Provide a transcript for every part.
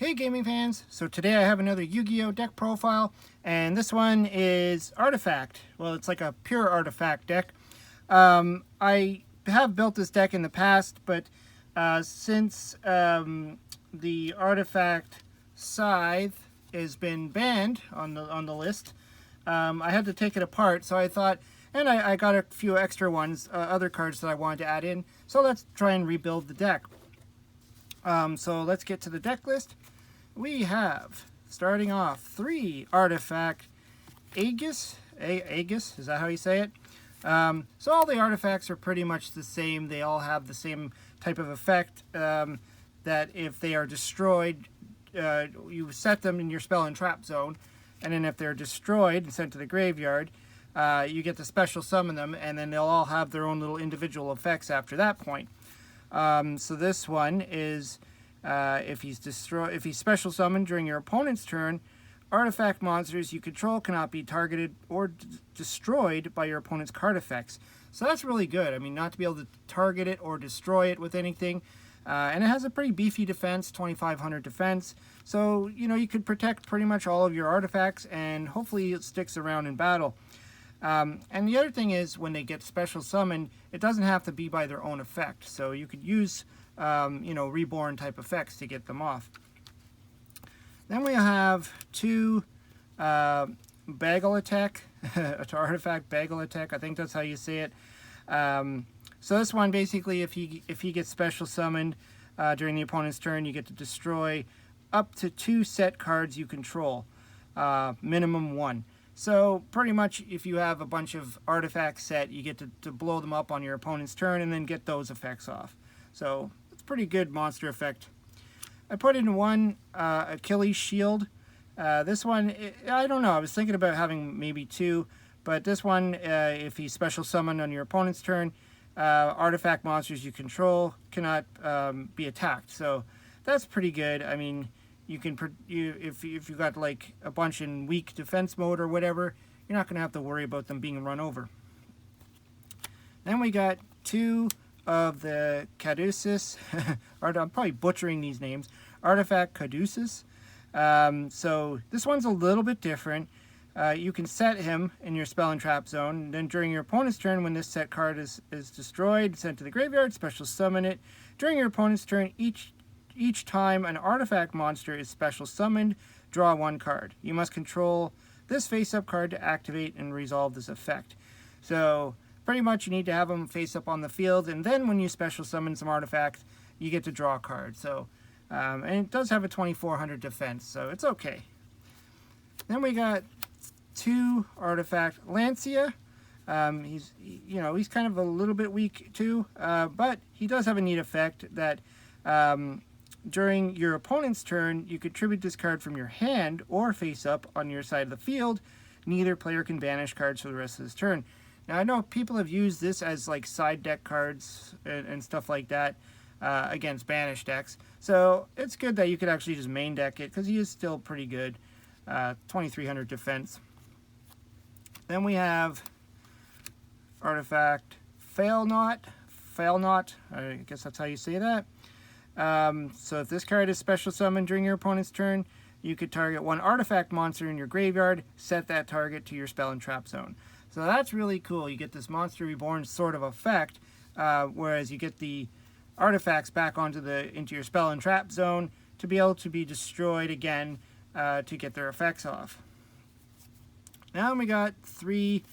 Hey gaming fans! So today I have another Yu-Gi-Oh deck profile, and this one is Artifact. Well, it's like a pure Artifact deck. I have built this deck in the past, but since the Artifact Scythe has been banned on the list, I had to take it apart. So I thought, and I got a few extra ones, other cards that I wanted to add in. So let's try and rebuild the deck. So let's get to the deck list. We have, starting off, 3 Artifact Aegis. Aegis, is that how you say it? So all the artifacts are pretty much the same. They all have the same type of effect, that if they are destroyed, you set them in your spell and trap zone, and then if they're destroyed and sent to the graveyard, you get to special summon them, and then they'll all have their own little individual effects after that point. So this one is, if he's special summoned during your opponent's turn, artifact monsters you control cannot be targeted or destroyed by your opponent's card effects. So that's really good. I mean, not to be able to target it or destroy it with anything. And it has a pretty beefy defense, 2500 defense. So, you know, you could protect pretty much all of your artifacts, and hopefully it sticks around in battle. And the other thing is, when they get special summoned, it doesn't have to be by their own effect. So you could use, you know, reborn type effects to get them off. Then we have 2 Bagel Attack, Artifact Bagel Attack. I think that's how you say it. So this one, basically, if he gets special summoned during the opponent's turn, you get to destroy up to 2 set cards you control, minimum 1. So pretty much, if you have a bunch of artifacts set, you get to blow them up on your opponent's turn and then get those effects off. So it's a pretty good monster effect. I put in 1 Achilles Shield. This one, I don't know. I was thinking about having maybe 2, but this one, if he's special summoned on your opponent's turn, artifact monsters you control cannot be attacked. So that's pretty good. I mean, you can if you got like a bunch in weak defense mode or whatever, you're not going to have to worry about them being run over. Then we got 2 of the Caduceus. I'm probably butchering these names. Artifact Caduceus. So this one's a little bit different. You can set him in your spell and trap zone. And then during your opponent's turn, when this set card is destroyed, sent to the graveyard, special summon it. During your opponent's turn, each time an artifact monster is special summoned, draw 1 card. You must control this face-up card to activate and resolve this effect. So pretty much you need to have them face up on the field, and then when you special summon some artifacts, you get to draw a card. So, and it does have a 2400 defense, so it's okay. Then we got 2 Artifact Lancia. He's kind of a little bit weak too, but he does have a neat effect that during your opponent's turn, you contribute this card from your hand or face up on your side of the field. Neither player can banish cards for the rest of his turn. Now, I know people have used this as like side deck cards and stuff like that against banish decks. So it's good that you could actually just main deck it, because he is still pretty good. 2300 defense. Then we have Artifact Failnaught. I guess that's how you say that. So if this card is special summoned during your opponent's turn, you could target 1 artifact monster in your graveyard, set that target to your spell and trap zone. So that's really cool. You get this monster reborn sort of effect, whereas you get the artifacts back into your spell and trap zone to be able to be destroyed again to get their effects off. Now we got 3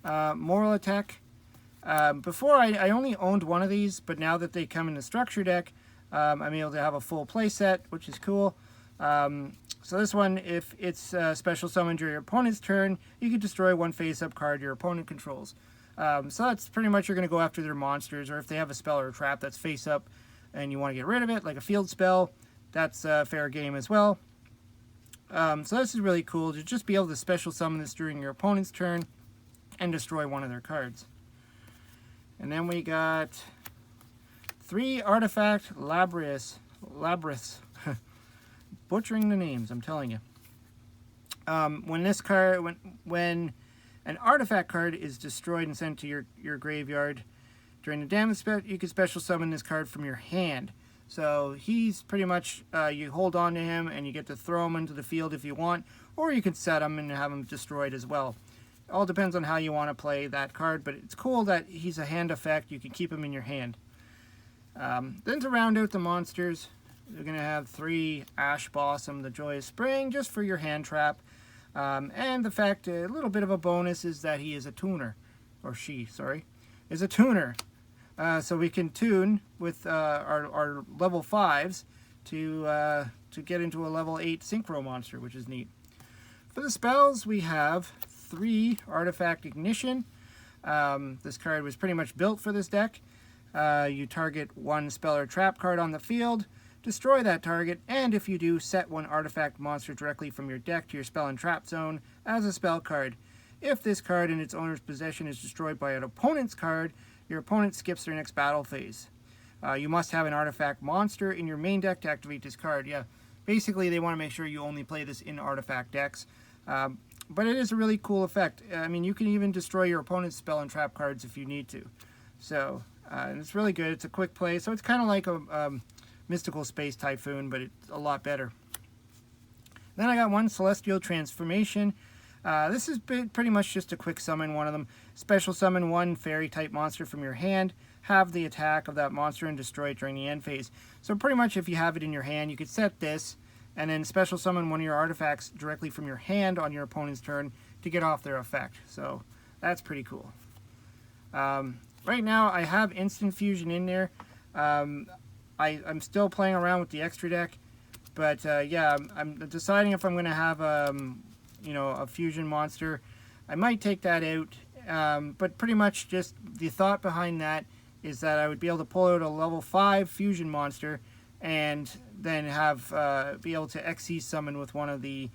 Moral Attack. Before I only owned 1 of these, but now that they come in the structure deck, I'm able to have a full play set, which is cool. So this one, if it's special summoned during your opponent's turn, you can destroy 1 face-up card your opponent controls. So that's pretty much, you're going to go after their monsters, or if they have a spell or a trap that's face-up and you want to get rid of it, like a field spell, that's fair game as well. So this is really cool, to just be able to special summon this during your opponent's turn and destroy 1 of their cards. And then we got 3 Artifact Labyrinths. Butchering the names, I'm telling you. When an artifact card is destroyed and sent to your graveyard during the damage spell, you can special summon this card from your hand. So he's pretty much, you hold on to him and you get to throw him into the field if you want, or you can set him and have him destroyed as well. All depends on how you want to play that card, but it's cool that he's a hand effect. You can keep him in your hand. Then to round out the monsters, you're going to have 3 Ash Blossom, the Joyous Spring, just for your hand trap. And the fact, a little bit of a bonus is that he is a tuner, or she, sorry, is a tuner. So we can tune with our level 5s to get into a level 8 Synchro monster, which is neat. For the spells, we have 3 Artifact Ignition. This card was pretty much built for this deck. You target 1 spell or trap card on the field, destroy that target, and if you do, set 1 artifact monster directly from your deck to your spell and trap zone as a spell card. If this card in its owner's possession is destroyed by an opponent's card, your opponent skips their next battle phase. You must have an artifact monster in your main deck to activate this card. Yeah, basically they want to make sure you only play this in artifact decks. But it is a really cool effect. I mean, you can even destroy your opponent's spell and trap cards if you need to. So, and it's really good. It's a quick play. So it's kind of like a Mystical Space Typhoon, but it's a lot better. Then I got 1 Celestial Transformation. This is pretty much just a quick summon one of them. Special summon 1 fairy type monster from your hand. Have the attack of that monster and destroy it during the end phase. So pretty much if you have it in your hand, you could set this and then special summon 1 of your artifacts directly from your hand on your opponent's turn to get off their effect. So that's pretty cool. Right now I have Instant Fusion in there. I'm still playing around with the extra deck, but yeah, I'm deciding if I'm going to have you know, a fusion monster. I might take that out, but pretty much just the thought behind that is that I would be able to pull out a level 5 fusion monster and then have be able to Xyz summon with one of the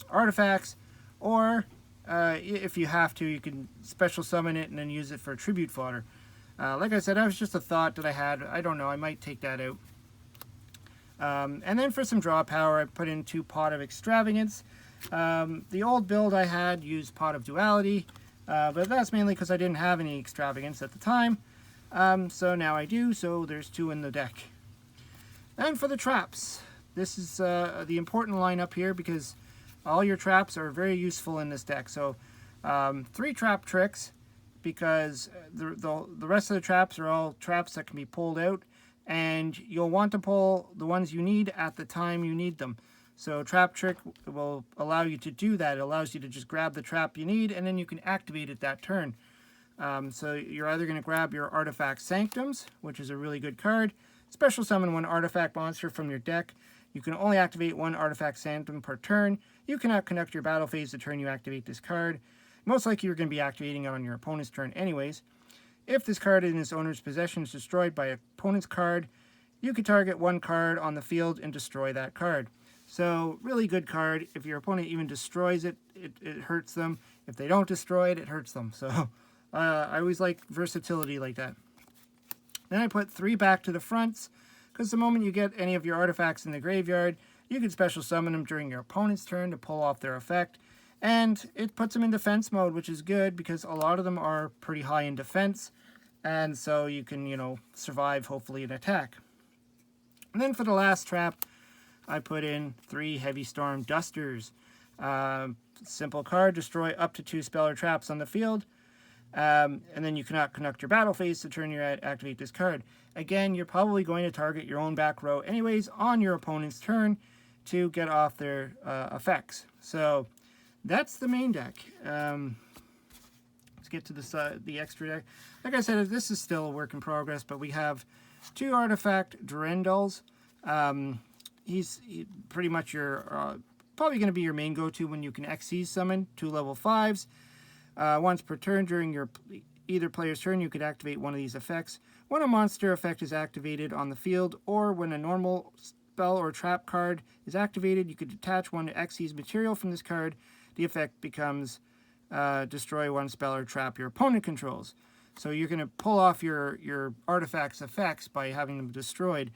artifacts, or if you have to, you can special summon it and then use it for tribute fodder. Like I said, that was just a thought that I had. I don't know, I might take that out. And then for some draw power, I put in 2 Pot of Extravagance. The old build I had used Pot of Duality, but that's mainly because I didn't have any Extravagance at the time. So now I do, so there's 2 in the deck. And for the traps, this is the important line up here because all your traps are very useful in this deck. So 3 trap tricks, because the rest of the traps are all traps that can be pulled out, and you'll want to pull the ones you need at the time you need them. So Trap Trick will allow you to do that. It allows you to just grab the trap you need, and then you can activate it that turn. So you're either going to grab your Artifact Sanctums, which is a really good card, special summon 1 artifact monster from your deck. You can only activate 1 Artifact Sanctum per turn. You cannot connect your battle phase the turn you activate this card. Most likely you're going to be activating it on your opponent's turn anyways. If this card in its owner's possession is destroyed by an opponent's card, you can target 1 card on the field and destroy that card. So, really good card. If your opponent even destroys it, it hurts them. If they don't destroy it, it hurts them. So, I always like versatility like that. Then I put 3 back to the fronts, because the moment you get any of your artifacts in the graveyard, you can special summon them during your opponent's turn to pull off their effect. And it puts them in defense mode, which is good because a lot of them are pretty high in defense. And so you can, you know, survive, hopefully, an attack. And then for the last trap, I put in 3 Heavy Storm Dusters. Simple card, destroy up to 2 spell or traps on the field. And then you cannot conduct your battle phase to turn your activate this card. Again, you're probably going to target your own back row anyways on your opponent's turn to get off their effects. So that's the main deck. Let's get to the extra deck. Like I said, this is still a work in progress, but we have 2 Artifact Durendals. He's pretty much your probably going to be your main go-to when you can Xyz summon 2 level 5s. Once per turn during your either player's turn, you could activate one of these effects. When a monster effect is activated on the field, or when a normal spell or trap card is activated, you could detach 1 Xyz material from this card. The effect becomes destroy 1 spell or trap your opponent controls. So you're going to pull off your artifact's effects by having them destroyed.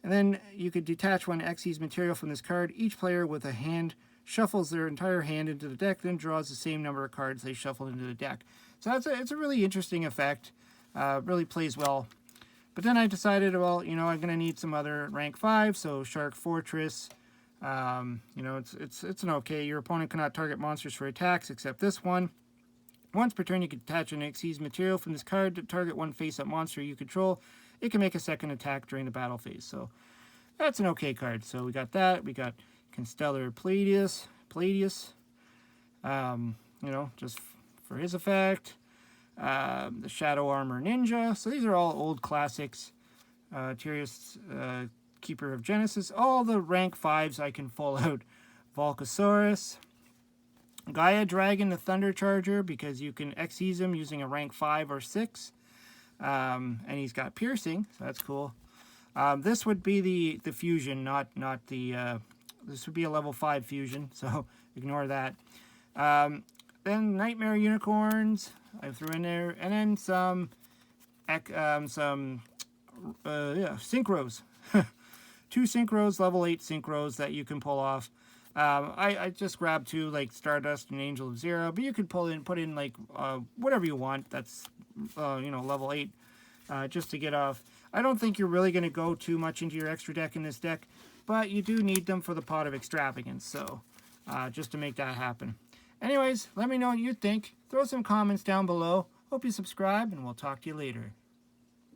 And then you could detach 1 Xyz material from this card. Each player with a hand shuffles their entire hand into the deck, then draws the same number of cards they shuffled into the deck. So it's a really interesting effect. Really plays well. But then I decided, well, you know, I'm going to need some other rank 5, so Shark Fortress. You know, it's an okay. Your opponent cannot target monsters for attacks except this one. Once per turn, you can attach an Xyz material from this card to target one face-up monster you control. It can make a second attack during the battle phase. So that's an okay card. So we got that. We got Constellar Palladius. You know, just for his effect. The Shadow Armor Ninja. So these are all old classics. Tyrius, Keeper of Genesis. All the rank 5s I can pull out. Volcasaurus. Gaia Dragon, the Thunder Charger, because you can Xyz him using a rank 5 or 6. And he's got piercing, so that's cool. This would be the fusion, not the... this would be a level 5 fusion, so ignore that. Then Nightmare Unicorns, I threw in there. And then some synchros. 2 synchros, level 8 synchros that you can pull off. I just grabbed 2, like Stardust and Angel of Zero, but you could put in like whatever you want. That's you know, level 8, just to get off. I don't think you're really going to go too much into your extra deck in this deck, but you do need them for the Pot of Extravagance. So just to make that happen. Anyways, let me know what you think. Throw some comments down below. Hope you subscribe, and we'll talk to you later.